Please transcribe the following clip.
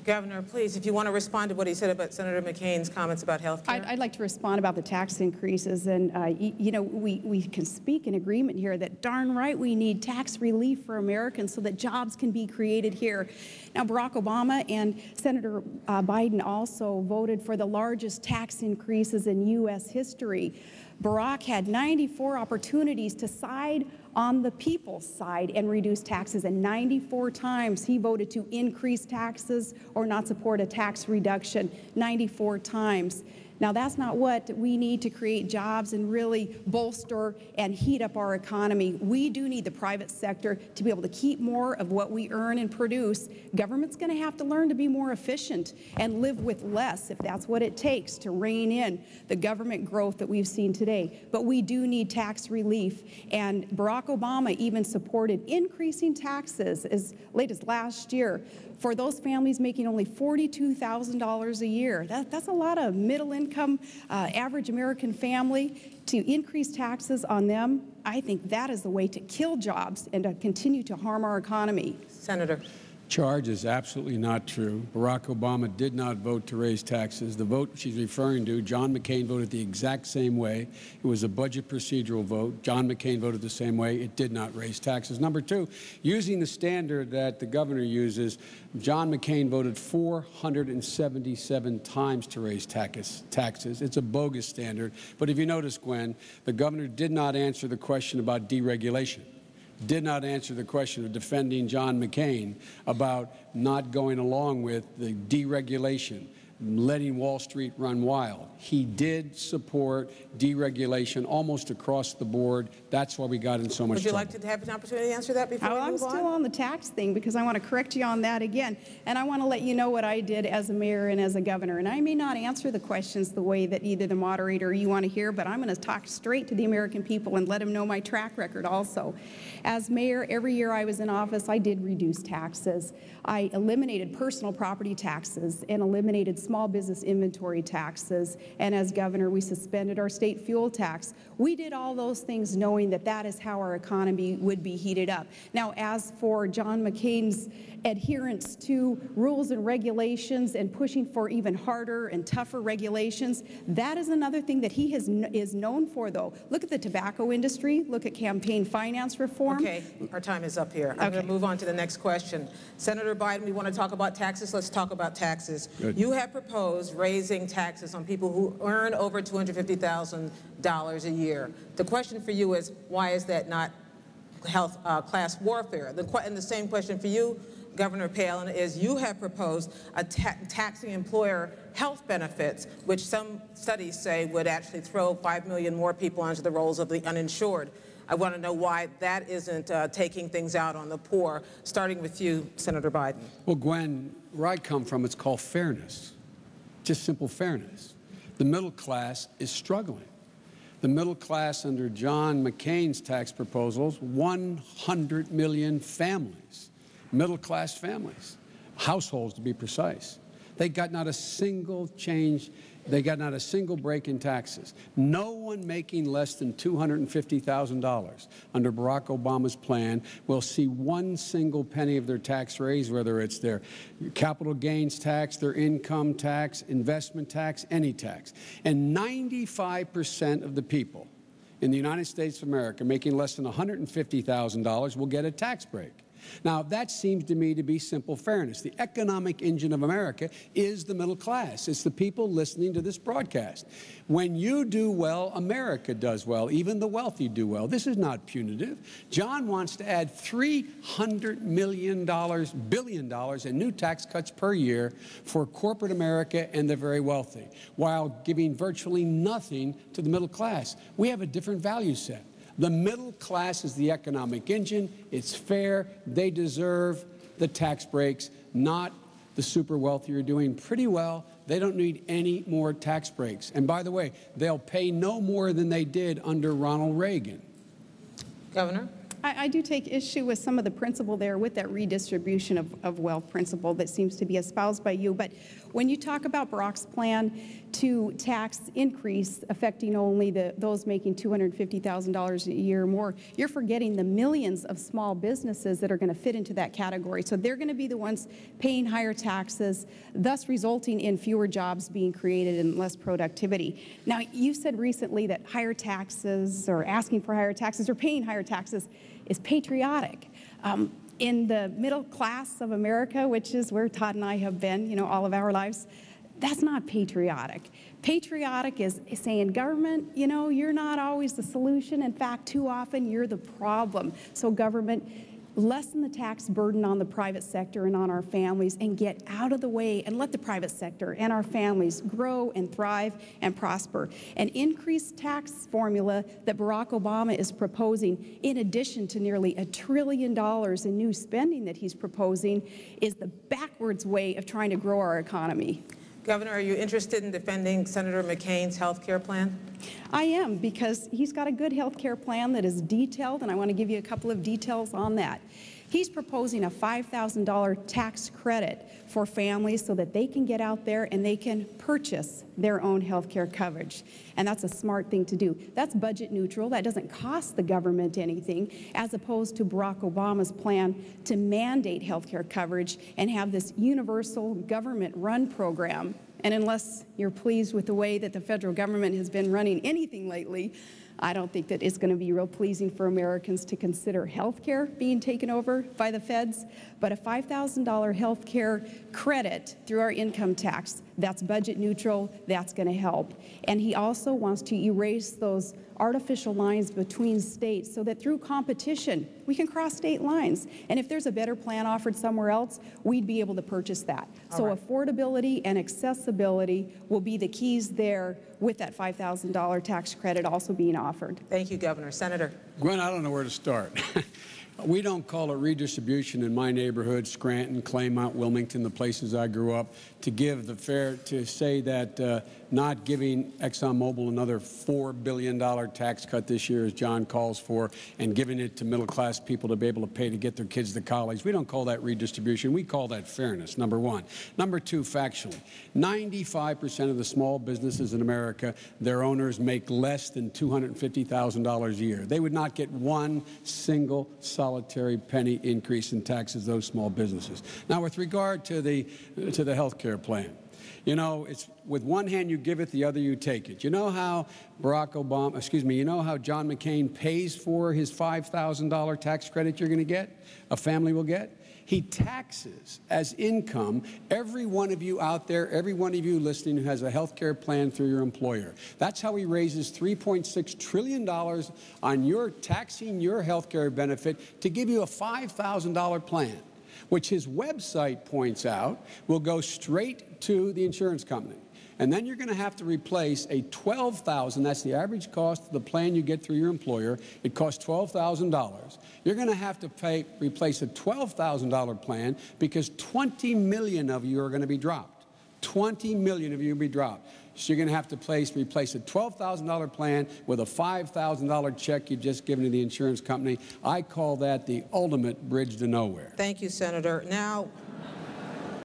Governor, please, if you want to respond to what he said about Senator McCain's comments about health care. I'd like to respond about the tax increases. And, you know, we can speak in agreement here that darn right we need tax relief for Americans so that jobs can be created here. Now, Barack Obama and Senator Biden also voted for the largest tax increases in U.S. history. Barack had 94 opportunities to side on the people's side and reduce taxes, and 94 times he voted to increase taxes or not support a tax reduction, 94 times. Now, that's not what we need to create jobs and really bolster and heat up our economy. We do need the private sector to be able to keep more of what we earn and produce. Government's going to have to learn to be more efficient and live with less if that's what it takes to rein in the government growth that we've seen today. But we do need tax relief. And Barack Obama even supported increasing taxes as late as last year for those families making only $42,000 a year. That's a lot of middle-income, average American family. To increase taxes on them, I think that is the way to kill jobs and to continue to harm our economy. Senator. Charge is absolutely not true. Barack Obama did not vote to raise taxes. The vote she's referring to, John McCain voted the exact same way. It was a budget procedural vote. John McCain voted the same way. It did not raise taxes. Number two, using the standard that the governor uses, John McCain voted 477 times to raise taxes. It's a bogus standard. But if you notice, Gwen, the governor did not answer the question about deregulation. Did not answer the question of defending John McCain about not going along with the deregulation, letting Wall Street run wild. He did support deregulation almost across the board. That's why we got in so much trouble. Would you like to have an opportunity to answer that before we move on? I'm still on the tax thing because I want to correct you on that again. And I want to let you know what I did as a mayor and as a governor. And I may not answer the questions the way that either the moderator or you want to hear, but I'm going to talk straight to the American people and let them know my track record also. As mayor, every year I was in office, I did reduce taxes. I eliminated personal property taxes and eliminated small business inventory taxes. And as governor, we suspended our state fuel tax. We did all those things knowing that that is how our economy would be heated up. Now, as for John McCain's adherence to rules and regulations and pushing for even harder and tougher regulations, that is another thing that he is known for, though. Look at the tobacco industry. Look at campaign finance reform. Okay, our time is up here. I'm going to move on to the next question. Senator Biden, we want to talk about taxes. Let's talk about taxes. Good. You have proposed raising taxes on people who earn over $250,000 a year. The question for you is, why is that not class warfare? And the same question for you, Governor Palin, is you have proposed a taxing employer health benefits, which some studies say would actually throw 5 million more people onto the rolls of the uninsured. I want to know why that isn't taking things out on the poor, starting with you, Senator Biden. Well, Gwen, where I come from, it's called fairness, just simple fairness. The middle class is struggling. The middle class under John McCain's tax proposals, 100 million families, middle-class families, households to be precise. They got not a single change. They got not a single break in taxes. No one making less than $250,000 under Barack Obama's plan will see one single penny of their tax raise, whether it's their capital gains tax, their income tax, investment tax, any tax. And 95% of the people in the United States of America making less than $150,000 will get a tax break. Now, that seems to me to be simple fairness. The economic engine of America is the middle class. It's the people listening to this broadcast. When you do well, America does well. Even the wealthy do well. This is not punitive. John wants to add $300 billion in new tax cuts per year for corporate America and the very wealthy, while giving virtually nothing to the middle class. We have a different value set. The middle class is the economic engine. It's fair. They deserve the tax breaks, not the super wealthy who are doing pretty well. They don't need any more tax breaks. And by the way, they'll pay no more than they did under Ronald Reagan. Governor? I do take issue with some of the principle there with that redistribution of wealth principle that seems to be espoused by you. But when you talk about Barack's plan to tax increase affecting only those making $250,000 a year or more, you're forgetting the millions of small businesses that are going to fit into that category. So they're going to be the ones paying higher taxes, thus resulting in fewer jobs being created and less productivity. Now, you said recently that higher taxes or asking for higher taxes or paying higher taxes is patriotic. In the middle class of America, which is where Todd and I have been, all of our lives, that's not patriotic. Patriotic is saying, government, you're not always the solution. In fact, too often you're the problem. So government, lessen the tax burden on the private sector and on our families and get out of the way and let the private sector and our families grow and thrive and prosper. An increased tax formula that Barack Obama is proposing, in addition to nearly $1 trillion in new spending that he's proposing, is the backwards way of trying to grow our economy. Governor, are you interested in defending Senator McCain's health care plan? I am, because he's got a good health care plan that is detailed, and I want to give you a couple of details on that. He's proposing a $5,000 tax credit for families so that they can get out there and they can purchase their own health care coverage. And that's a smart thing to do. That's budget neutral. That doesn't cost the government anything, as opposed to Barack Obama's plan to mandate health care coverage and have this universal government-run program. And unless you're pleased with the way that the federal government has been running anything lately, I don't think that it's going to be real pleasing for Americans to consider health care being taken over by the feds. But a $5,000 health care credit through our income tax, that's budget neutral, that's going to help. And he also wants to erase those artificial lines between states so that through competition, we can cross state lines. And if there's a better plan offered somewhere else, we'd be able to purchase that. So affordability and accessibility will be the keys there, with that $5,000 tax credit also being offered. Thank you, Governor. Senator. Gwen, I don't know where to start. We don't call it redistribution in my neighborhood, Scranton, Claymont, Wilmington, the places I grew up, to give the fair, to say that not giving ExxonMobil another $4 billion tax cut this year, as John calls for, and giving it to middle-class people to be able to pay to get their kids to college. We don't call that redistribution. We call that fairness, number one. Number two, factually, 95% of the small businesses in America, their owners make less than $250,000 a year. They would not get one single solitary penny increase in taxes, those small businesses. Now, with regard to the health care plan, it's with one hand you give it, the other you take it. You know how you know how John McCain pays for his $5,000 tax credit you're going to get, a family will get? He taxes as income every one of you out there, every one of you listening who has a health care plan through your employer. That's how he raises $3.6 trillion on your taxing your health care benefit to give you a $5,000 plan, which his website points out will go straight to the insurance company. And then you're going to have to replace a $12,000, that's the average cost of the plan you get through your employer. It costs $12,000. You're going to have to replace a $12,000 plan because 20 million of you are going to be dropped. 20 million of you will be dropped. So you're going to have to replace a $12,000 plan with a $5,000 check you've just given to the insurance company. I call that the ultimate bridge to nowhere. Thank you, Senator. Now,